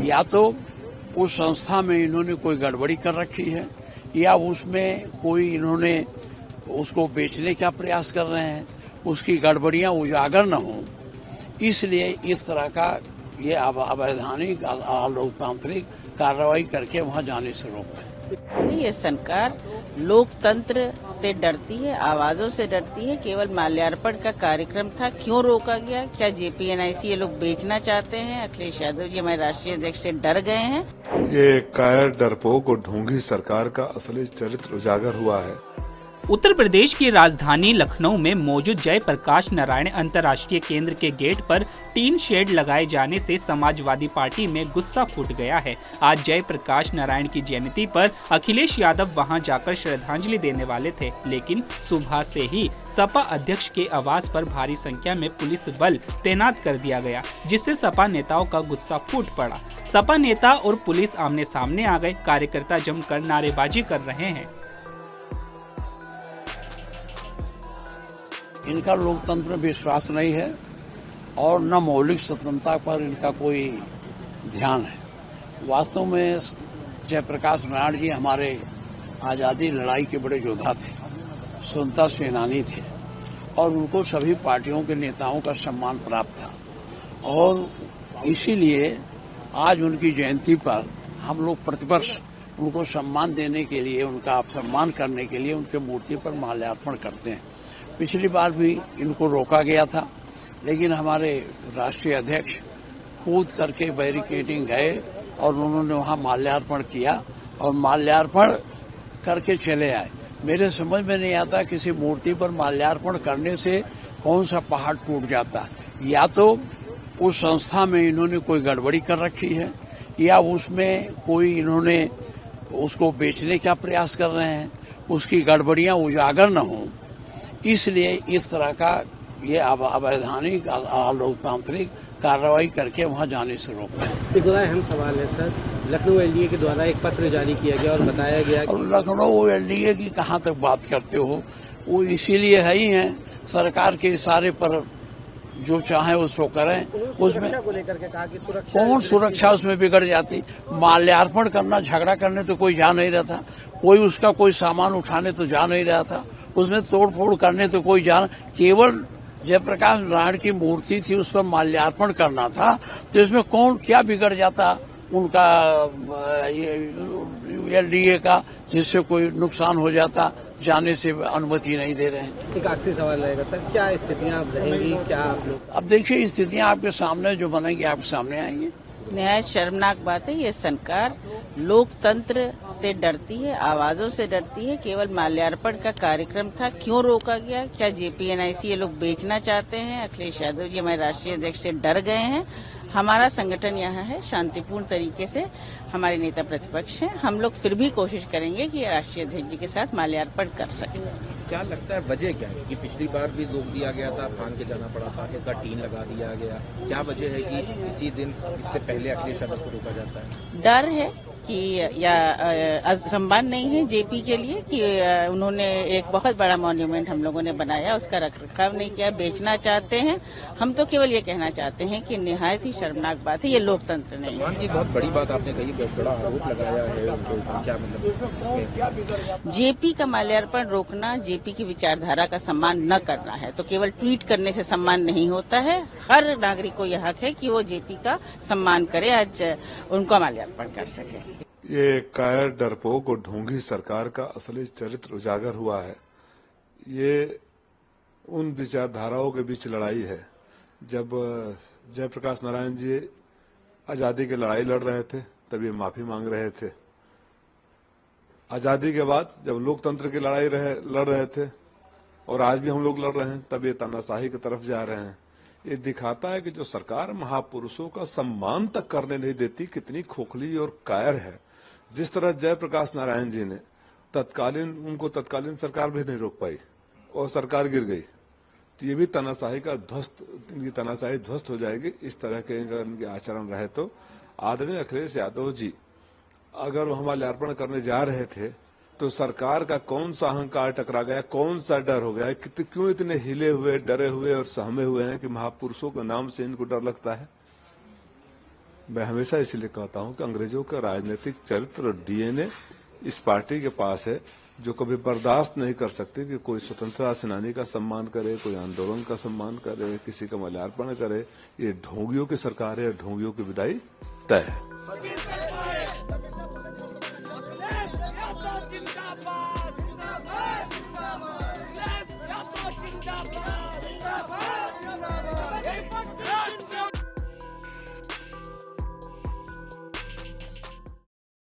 या तो उस संस्था में इन्होंने कोई गड़बड़ी कर रखी है या उसमें कोई इन्होंने उसको बेचने का प्रयास कर रहे हैं, उसकी गड़बड़ियां उजागर न हो, इसलिए इस तरह का ये अवैधानिक लोकतांत्रिक कार्रवाई करके वहां जाने से रोक रहे हैं। ये सरकार लोकतंत्र से डरती है, आवाजों से डरती है। केवल माल्यार्पण का कार्यक्रम था, क्यों रोका गया? क्या जेपीएनआईसी ये लोग बेचना चाहते हैं? अखिलेश यादव जी हमारे राष्ट्रीय अध्यक्ष से डर गए हैं। ये कायर, डरपोक और ढोंगी सरकार का असली चरित्र उजागर हुआ है। उत्तर प्रदेश की राजधानी लखनऊ में मौजूद जयप्रकाश नारायण अंतर्राष्ट्रीय केंद्र के गेट पर टीन शेड लगाए जाने से समाजवादी पार्टी में गुस्सा फूट गया है। आज जयप्रकाश नारायण की जयंती पर अखिलेश यादव वहां जाकर श्रद्धांजलि देने वाले थे, लेकिन सुबह से ही सपा अध्यक्ष के आवास पर भारी संख्या में पुलिस बल तैनात कर दिया गया, जिससे सपा नेताओं का गुस्सा फूट पड़ा। सपा नेता और पुलिस आमने सामने आ गए। कार्यकर्ता जमकर नारेबाजी कर रहे हैं। इनका लोकतंत्र में विश्वास नहीं है और न मौलिक स्वतंत्रता पर इनका कोई ध्यान है। वास्तव में जयप्रकाश नारायण जी हमारे आजादी लड़ाई के बड़े योद्धा थे, स्वतंत्रता सेनानी थे और उनको सभी पार्टियों के नेताओं का सम्मान प्राप्त था और इसीलिए आज उनकी जयंती पर हम लोग प्रतिवर्ष उनको सम्मान देने के लिए, उनका सम्मान करने के लिए उनके मूर्ति पर माल्यार्पण करते हैं। पिछली बार भी इनको रोका गया था, लेकिन हमारे राष्ट्रीय अध्यक्ष कूद करके बैरिकेडिंग गए और उन्होंने वहां माल्यार्पण किया और माल्यार्पण करके चले आए। मेरे समझ में नहीं आता किसी मूर्ति पर माल्यार्पण करने से कौन सा पहाड़ टूट जाता। या तो उस संस्था में इन्होंने कोई गड़बड़ी कर रखी है या उसमें कोई इन्होंने उसको बेचने का प्रयास कर रहे हैं, उसकी गड़बड़ियां उजागर न हो, इसलिए इस तरह का ये अवैधानिक लोकतांत्रिक कार्रवाई करके वहां जाने से रोक रहे हैं। एक बड़ा अहम सवाल है सर, लखनऊ एलडीए के द्वारा एक पत्र जारी किया गया और बताया गया और लखनऊ एलडीए की कहां तक बात करते हो, वो इसीलिए है ही है सरकार के इशारे पर जो चाहे उसको करें। उसमें को लेकर के कहा कि सुरक्षा, कौन सुरक्षा उसमें बिगड़ जाती? माल्यार्पण करना, झगड़ा करने तो कोई जा नहीं रहा था, कोई उसका कोई सामान उठाने तो जा नहीं रहा था, उसमें तोड़फोड़ करने तो कोई जान, केवल जयप्रकाश नारायण की मूर्ति थी उस पर माल्यार्पण करना था, तो इसमें कौन क्या बिगड़ जाता उनका एलडीए का, जिससे कोई नुकसान हो जाता? जाने से अनुमति नहीं दे रहे हैं। एक आखिरी सवाल रहेगा सर, क्या स्थितियां रहेंगी, क्या आप लोग? अब देखिए स्थितियां आपके सामने जो बनेंगी आपके सामने आएंगी। निहायत शर्मनाक बात है। ये सरकार लोकतंत्र से डरती है, आवाजों से डरती है। केवल माल्यार्पण का कार्यक्रम था, क्यों रोका गया? क्या जेपीएनआईसी ये लोग बेचना चाहते हैं? अखिलेश यादव जी हमारे राष्ट्रीय अध्यक्ष से डर गए हैं। हमारा संगठन यहाँ है, शांतिपूर्ण तरीके से हमारे नेता प्रतिपक्ष हैं। हम लोग फिर भी कोशिश करेंगे कि राष्ट्रीय अध्यक्ष जी के साथ माल्यार्पण कर सकें। क्या लगता है वजह क्या है कि पिछली बार भी रोक दिया गया था, फान के जाना पड़ा था, इसका टीन लगा दिया गया? क्या वजह है कि इसी दिन, इससे पहले अखिलेश यादव को रोका जाता है? डर है कि या सम्मान नहीं है जेपी के लिए कि उन्होंने एक बहुत बड़ा मॉन्यूमेंट हम लोगों ने बनाया, उसका रखरखाव नहीं किया, बेचना चाहते हैं। हम तो केवल ये कहना चाहते हैं कि निहायत ही शर्मनाक बात है, ये लोकतंत्र नहीं है। सम्मान की बहुत बड़ी बात आपने कही, बहुत बड़ा आरोप लगाया है उनको, क्या मतलब? जेपी का माल्यार्पण रोकना जेपी की विचारधारा का सम्मान न करना है। तो केवल ट्वीट करने से सम्मान नहीं होता है। हर नागरिक को यह हक है कि वो जेपी का सम्मान करे, आज उनका माल्यार्पण कर सके। ये कायर, डरपोक और ढोंगी सरकार का असली चरित्र उजागर हुआ है। ये उन विचारधाराओं के बीच लड़ाई है। जब जयप्रकाश नारायण जी आजादी की लड़ाई लड़ रहे थे तब ये माफी मांग रहे थे। आजादी के बाद जब लोकतंत्र की लड़ाई लड़ रहे थे और आज भी हम लोग लड़ रहे हैं, तब ये तानाशाही की तरफ जा रहे हैं। ये दिखाता है कि जो सरकार महापुरुषों का सम्मान तक करने नहीं देती, कितनी खोखली और कायर है। जिस तरह जयप्रकाश नारायण जी ने उनको तत्कालीन सरकार भी नहीं रोक पाई और सरकार गिर गई, तो ये भी तानाशाही का इनकी तानाशाही ध्वस्त हो जाएगी। इस तरह के इनके आचरण रहे तो आदरणीय अखिलेश यादव जी अगर वो माल्यार्पण करने जा रहे थे तो सरकार का कौन सा अहंकार टकरा गया, कौन सा डर हो गया, क्यों इतने हिले हुए, डरे हुए और सहमे हुए हैं कि महापुरुषों के नाम से इनको डर लगता है? मैं हमेशा इसलिए कहता हूं कि अंग्रेजों का राजनीतिक चरित्र और डीएनए इस पार्टी के पास है, जो कभी बर्दाश्त नहीं कर सकते कि कोई स्वतंत्रता सेनानी का सम्मान करे, कोई आंदोलन का सम्मान करे, किसी का माल्यार्पण करे। ये ढोंगियों की सरकार है, ढोंगियों की विदाई तय है।